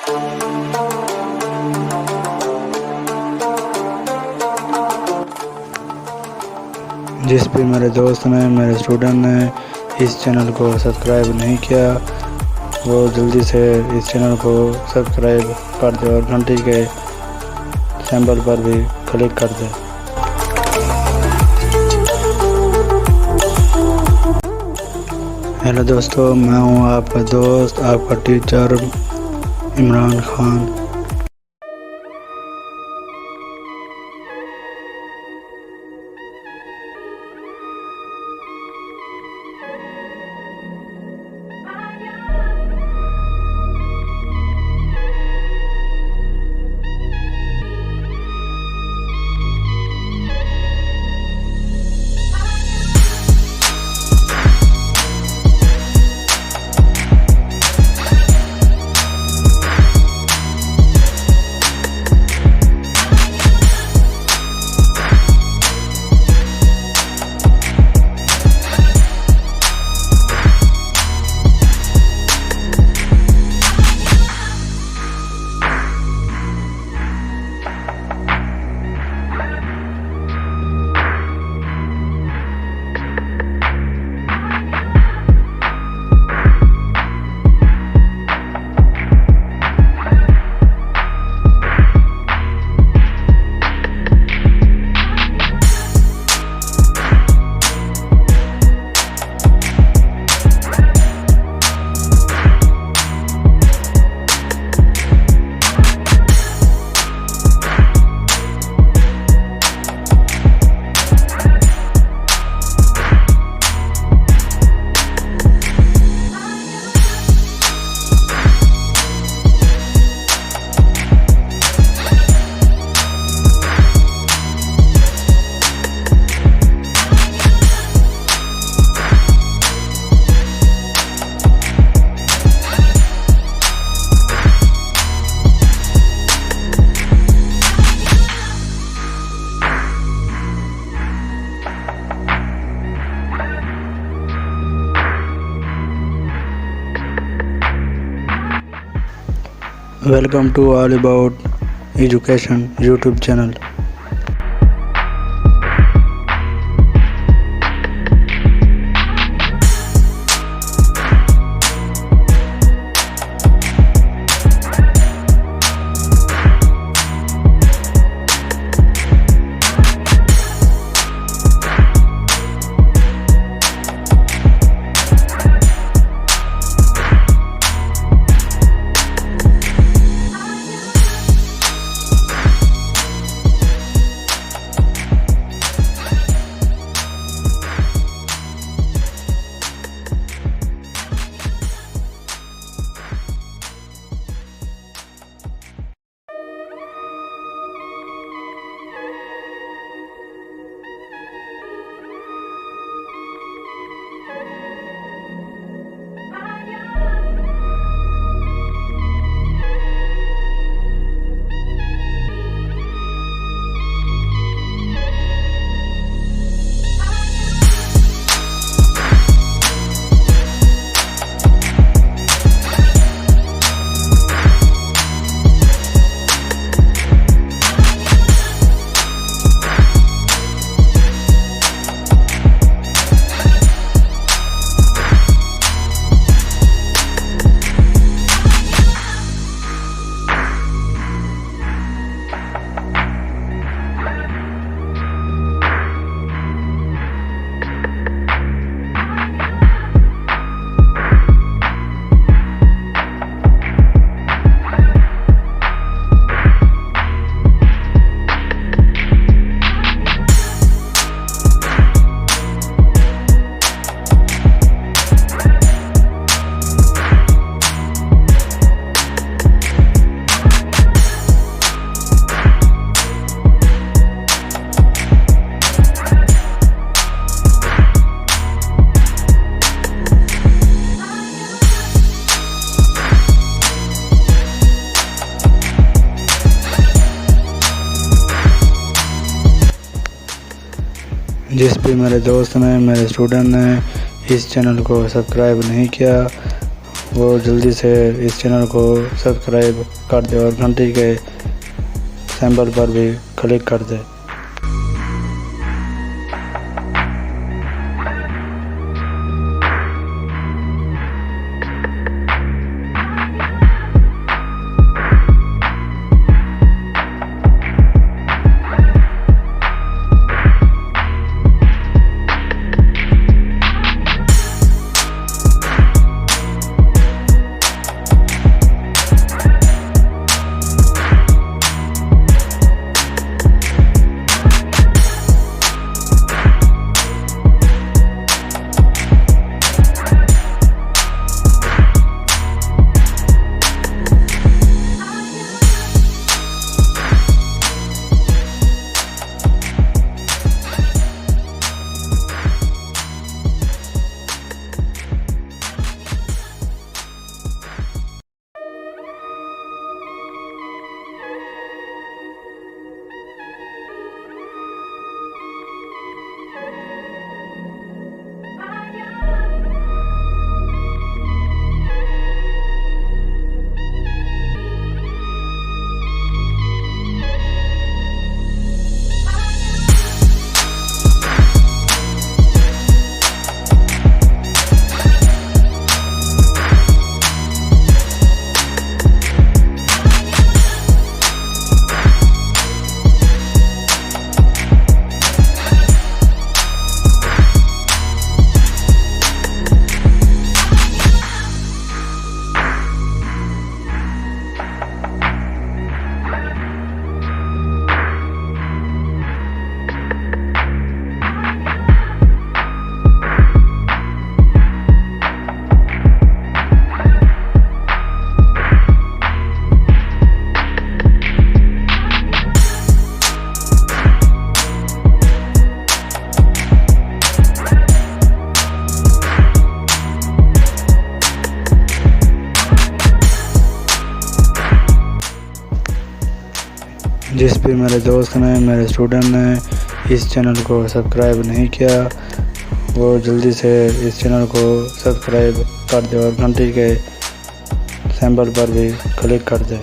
जिस भी मेरे दोस्त ने, मेरे स्टूडेंट ने इस चैनल को सब्सक्राइब नहीं किया वो जल्दी से इस चैनल को सब्सक्राइब कर दे और घंटी के सिंबल पर भी क्लिक कर दे। हेलो दोस्तों, मैं हूं आपका दोस्त, आपका teacher Imran Khan. Welcome to All About Education YouTube channel. जिस भी मेरे दोस्त ने, मेरे स्टूडेंट ने इस चैनल को सब्सक्राइब नहीं किया वो जल्दी से इस चैनल को सब्सक्राइब कर दे और घंटी के सिंबल पर भी क्लिक कर दे। जिस भी मेरे दोस्त ने, मेरे स्टूडेंट ने इस चैनल को सब्सक्राइब नहीं किया, वो जल्दी से इस चैनल को सब्सक्राइब कर दे और घंटी के सिंबल पर भी क्लिक कर दे।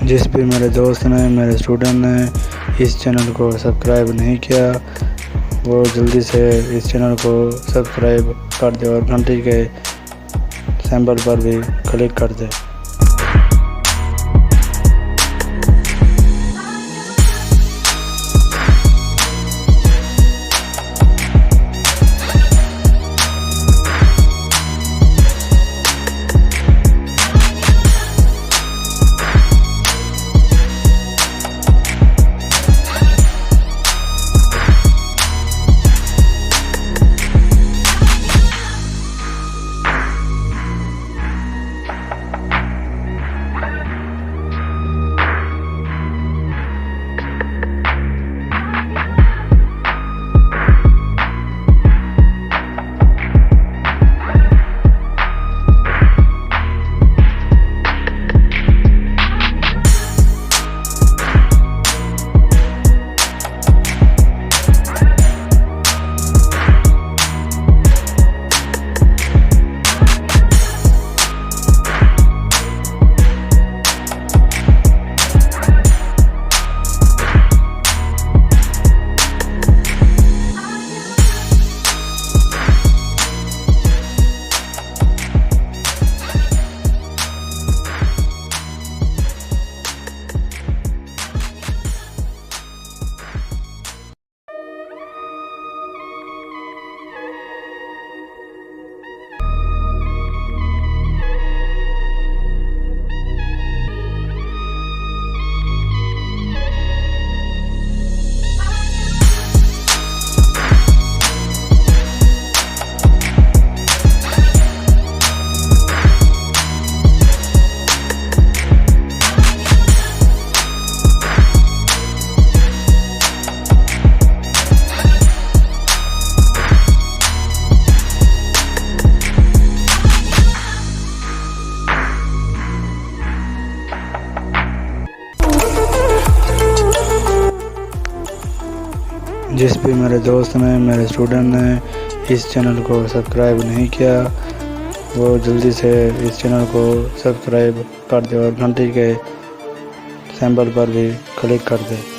जिस भी मेरे दोस्त ने, मेरे स्टूडेंट ने इस चैनल को सब्सक्राइब नहीं किया, वो जल्दी से इस चैनल को सब्सक्राइब कर दे और घंटी के सिंबल पर भी क्लिक कर दे। जिस भी मेरे दोस्त ने, मेरे स्टूडेंट ने इस चैनल को सब्सक्राइब नहीं किया, वो जल्दी से इस चैनल को सब्सक्राइब कर दे और घंटी के सिंबल पर भी क्लिक कर दे।